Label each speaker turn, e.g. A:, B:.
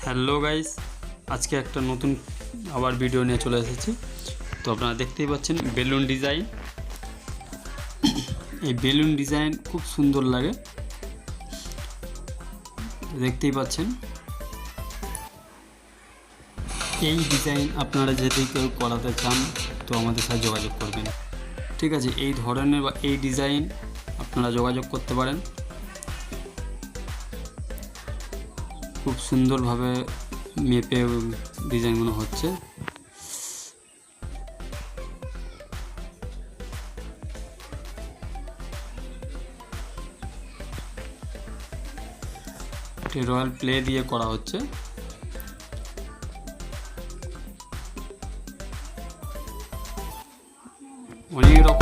A: Hello guys, আজকে একটা নতুন আবার ভিডিও নিয়ে চলে এসেছি। তো আপনারা দেখতেই পাচ্ছেন বেলুন ডিজাইন। এই বেলুন ডিজাইন খুব সুন্দর লাগে, দেখতেই পাচ্ছেন। এই ডিজাইন আপনারা যদি কেউ করাতে চান তো আমাদের সাথে যোগাযোগ করবেন, ঠিক আছে। এই ধরনের বা এই ডিজাইন আপনারা যোগাযোগ করতে পারেন। খুব সুন্দরভাবে মেপে ডিজাইনগুলো হচ্ছে। রয়্যাল প্লে দিয়ে করা হচ্ছে। অনেক রকম